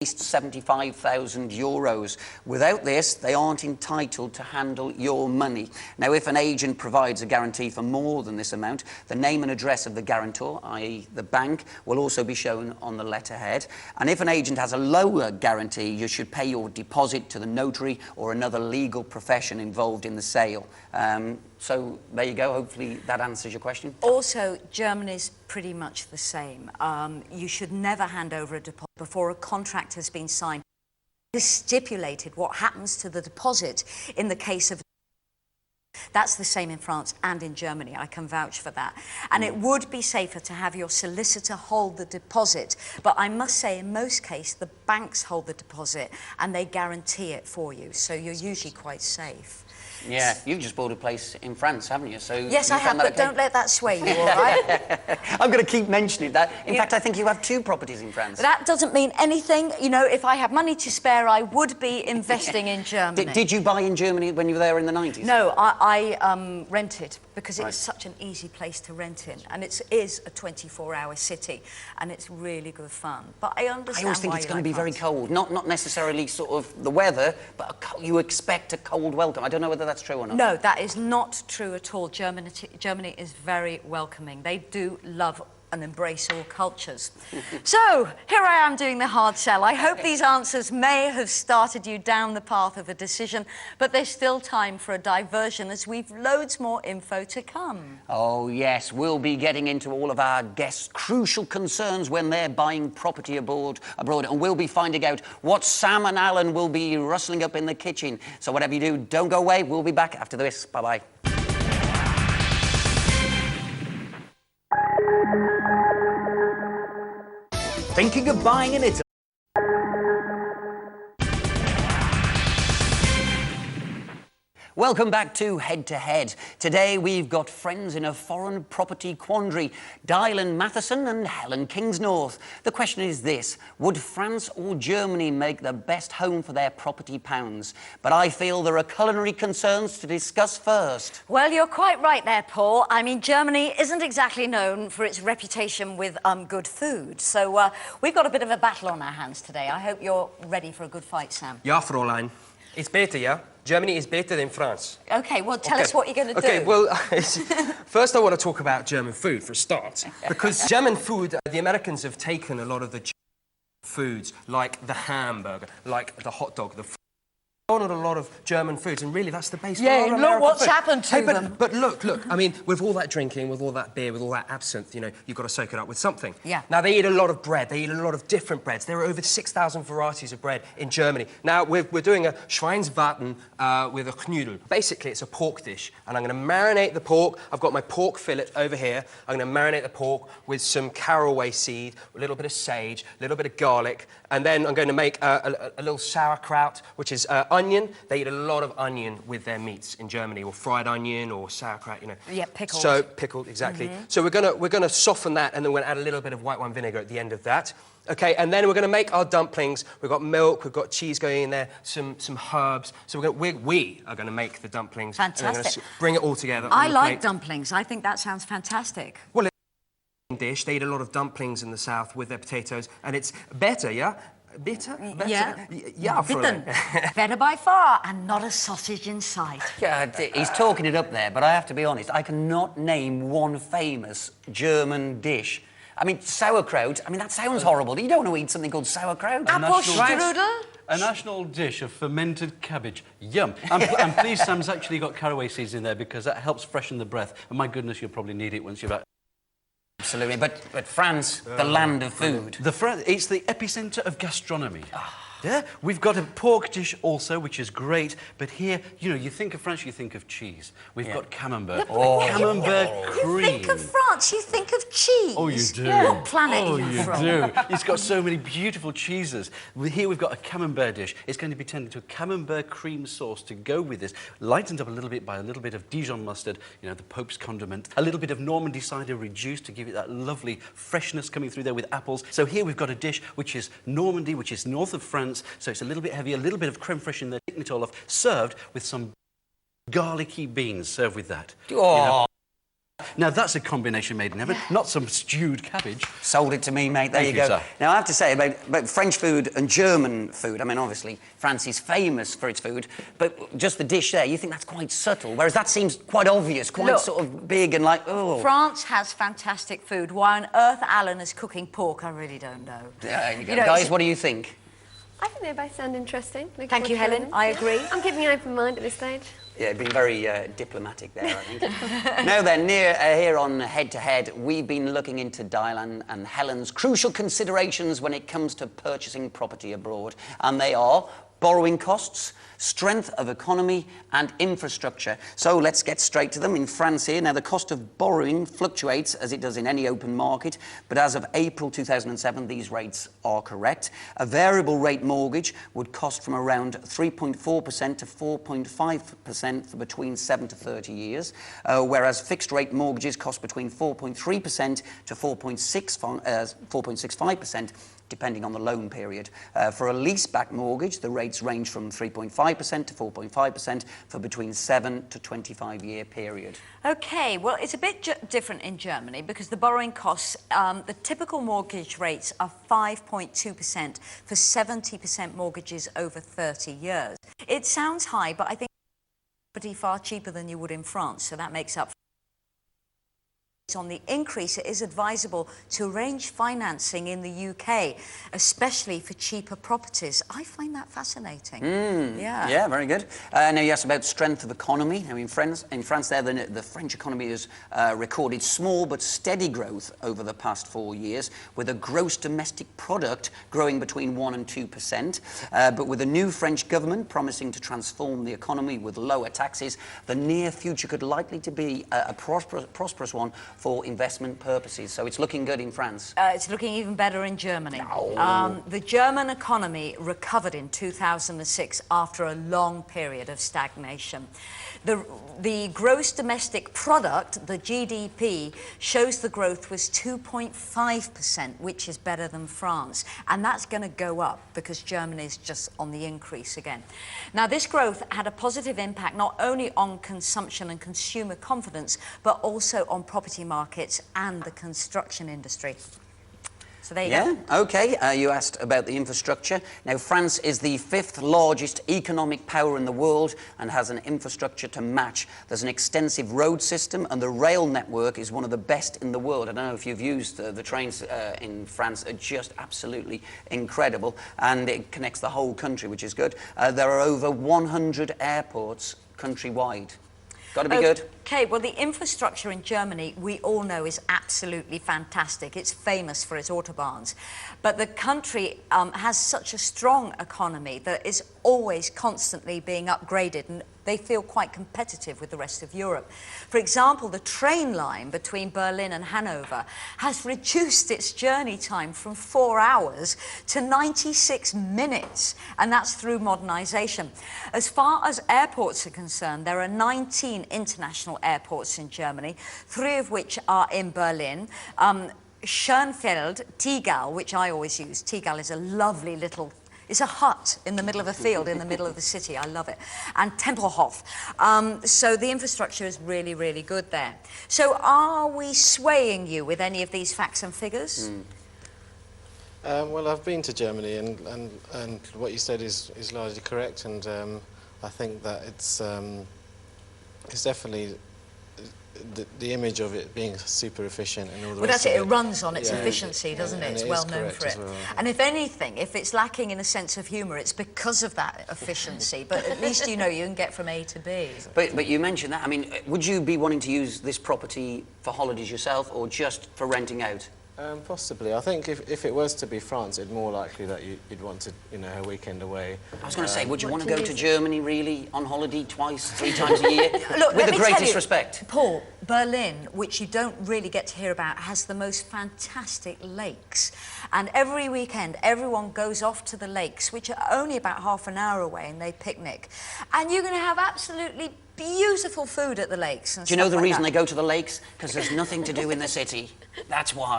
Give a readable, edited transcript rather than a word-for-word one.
least €75,000. Without this, they aren't entitled to handle your money. Now, if an agent provides a guarantee for more than this amount, the name and address of the guarantor, i.e. the bank, will also be shown on the letterhead. And if an agent has a lower guarantee, you should pay your deposit to the notary or another legal profession involved in the sale. So there you go. Hopefully that answers your question. Also, Germany's pretty much the same. You should never hand over a deposit before a contract has been signed. It is stipulated what happens to the deposit in the case of... That's the same in France and in Germany. I can vouch for that. And it would be safer to have your solicitor hold the deposit. But I must say, in most cases, the banks hold the deposit and they guarantee it for you. So you're usually quite safe. Yeah, you've just bought a place in France, haven't you? So yes, I have, but don't let that sway you, all right? I'm going to keep mentioning that. In fact, I think you have 2 properties in France. That doesn't mean anything. You know, if I had money to spare, I would be investing in Germany. Did you buy in Germany when you were there in the 90s? No, I rented, because it was such an easy place to rent in. And it is a 24-hour city, and it's really good fun. But I understand I always think it's going to be very cold. Not necessarily sort of the weather, but you expect a cold welcome. I don't know whether that's true or not. No, that is not true at all. Germany is very welcoming. They do love and embrace all cultures. So, here I am doing the hard sell. I hope these answers may have started you down the path of a decision, but there's still time for a diversion as we've loads more info to come. Oh, yes, we'll be getting into all of our guests' crucial concerns when they're buying property abroad, and we'll be finding out what Sam and Alan will be rustling up in the kitchen. So whatever you do, don't go away. We'll be back after this. Bye-bye. Thinking of buying in Italy? Welcome back to Head to Head. Today we've got friends in a foreign property quandary, Dylan Matheson and Helen Kingsnorth. The question is this: would France or Germany make the best home for their property pounds? But I feel there are culinary concerns to discuss first. Well, you're quite right there, Paul. I mean, Germany isn't exactly known for its reputation with good food. So we've got a bit of a battle on our hands today. I hope you're ready for a good fight, Sam. Ja, Fräulein. It's better, yeah? Germany is better than France. OK, well, tell us what you're going to do. OK, well, first I want to talk about German food, for a start. Because German food, the Americans have taken a lot of the foods, like the hamburger, like the hot dog, the on a lot of German foods, and really that's the base. Yeah, of look what's food. happened to them. But look, I mean, with all that drinking, with all that beer, with all that absinthe, you know, you've got to soak it up with something. Yeah. Now, they eat a lot of bread. They eat a lot of different breads. There are over 6,000 varieties of bread in Germany. Now, we're doing a Schweinsbraten with a Knödel. Basically, it's a pork dish, and I'm going to marinate the pork. I've got my pork fillet over here. I'm going to marinate the pork with some caraway seed, a little bit of sage, a little bit of garlic, and then I'm going to make a little sauerkraut, which is onion. They eat a lot of onion with their meats in Germany, or fried onion, or sauerkraut, you know. Yeah, pickled. So pickled, exactly. So we're gonna soften that, and then we're gonna add a little bit of white wine vinegar at the end of that. Okay, and then we're gonna make our dumplings. We've got milk, we've got cheese going in there, some herbs. So we are gonna make the dumplings. Fantastic. And we're gonna bring it all together. I like dumplings. I think that sounds fantastic. Well, it's a dish. They eat a lot of dumplings in the south with their potatoes, and it's better, yeah. Bitter? Yeah. Yeah, Bitter. Better by far, and not a sausage in sight. Yeah, he's talking it up there, but I have to be honest, I cannot name one famous German dish. I mean, sauerkraut, I mean, that sounds horrible. You don't want to eat something called sauerkraut. Apfelstrudel? A national dish of fermented cabbage. Yum. I'm pleased Sam's actually got caraway seeds in there, because that helps freshen the breath. And my goodness, you'll probably need it once you're back. Absolutely, but France, the land of food. It's the epicentre of gastronomy. Yeah, we've got a pork dish also, which is great, but here, you know, you think of France, you think of cheese. We've got camembert. Camembert cream. You think of France, you think of cheese. Oh, you do. What planet are you from? do. It's got so many beautiful cheeses. Here we've got a camembert dish. It's going to be turned into a camembert cream sauce to go with this, lightened up a little bit by a little bit of Dijon mustard, you know, the Pope's condiment, a little bit of Normandy cider reduced to give it that lovely freshness coming through there with apples. So here we've got a dish which is Normandy, which is north of France, so it's a little bit heavy, a little bit of creme fraiche in there, taking it all off, served with some garlicky beans, served with that. Oh. Now, that's a combination made in heaven, not some stewed cabbage. Sold it to me, mate. There Thank you you, go. sir. Now, I have to say about French food and German food, I mean, obviously, France is famous for its food, but just the dish there, you think that's quite subtle, whereas that seems quite obvious, quite sort of big and like, oh. France has fantastic food. Why on earth Alan is cooking pork, I really don't know. There you go. Guys, what do you think? I think they both sound interesting. Thank you, Helen. I agree. I'm keeping an open mind at this stage. Yeah, been very diplomatic there, I think. Now then, here on Head to Head, we've been looking into Diane and Helen's crucial considerations when it comes to purchasing property abroad. And they are borrowing costs, strength of economy and infrastructure. So let's get straight to them. In France here, now the cost of borrowing fluctuates as it does in any open market, but as of April 2007, these rates are correct. A variable rate mortgage would cost from around 3.4% to 4.5% for between 7 to 30 years, whereas fixed rate mortgages cost between 4.3% to 4.65%, depending on the loan period. For a leaseback mortgage, the rates range from 3.5% to 4.5% for between 7 to 25-year period. OK, well, it's a bit different in Germany because the borrowing costs, the typical mortgage rates are 5.2% for 70% mortgages over 30 years. It sounds high, but I think it's pretty far cheaper than you would in France, so that makes up. On the increase, it is advisable to arrange financing in the UK, especially for cheaper properties. I find that fascinating. Yeah, very good. Now you asked about strength of economy. Now in France there, the French economy has recorded small but steady growth over the past 4 years, with a gross domestic product growing between 1% and 2%. But with a new French government promising to transform the economy with lower taxes, the near future could likely to be a prosperous one for investment purposes. So it's looking good in France. It's looking even better in Germany. The German economy recovered in 2006 after a long period of stagnation. The gross domestic product, the GDP, shows the growth was 2.5%, which is better than France. And that's going to go up because Germany is just on the increase again. Now, this growth had a positive impact not only on consumption and consumer confidence, but also on property markets and the construction industry. So there you go. OK. You asked about the infrastructure. Now, France is the 5th largest economic power in the world and has an infrastructure to match. There's an extensive road system and the rail network is one of the best in the world. I don't know if you've used the trains in France, are just absolutely incredible. And it connects the whole country, which is good. There are over 100 airports countrywide. Got to be good. OK, well, the infrastructure in Germany, we all know, is absolutely fantastic. It's famous for its autobahns. But the country has such a strong economy that is always constantly being upgraded, and they feel quite competitive with the rest of Europe. For example, the train line between Berlin and Hanover has reduced its journey time from 4 hours to 96 minutes, and that's through modernisation. As far as airports are concerned, there are 19 international airports in Germany, 3 of which are in Berlin. Schönfeld, Tegel, which I always use. Tegel is a lovely little, it's a hut in the middle of a field in the middle of the city. I love it. And Tempelhof. So the infrastructure is really, really good there. So are we swaying you with any of these facts and figures? Well, I've been to Germany, and what you said is largely correct, and I think that it's definitely the image of it being super efficient and all the rest of it. It runs on its efficiency, doesn't it? It's well known for it. Well. And if anything, if it's lacking in a sense of humour, it's because of that efficiency. But at least you know you can get from A to B. But you mentioned that. I mean, would you be wanting to use this property for holidays yourself or just for renting out? Possibly. I think if it was to be France, it's more likely that you'd want to, a weekend away. I was going to say, would you want to go to Germany, really, on holiday twice, 3 times a year? Look, with the greatest tell you, respect. Paul, Berlin, which you don't really get to hear about, has the most fantastic lakes. And every weekend, everyone goes off to the lakes, which are only about half an hour away, and they picnic. And you're going to have absolutely beautiful food at the lakes. And do you know the like reason that. they go to the lakes? Because there's nothing to do in the city. That's why.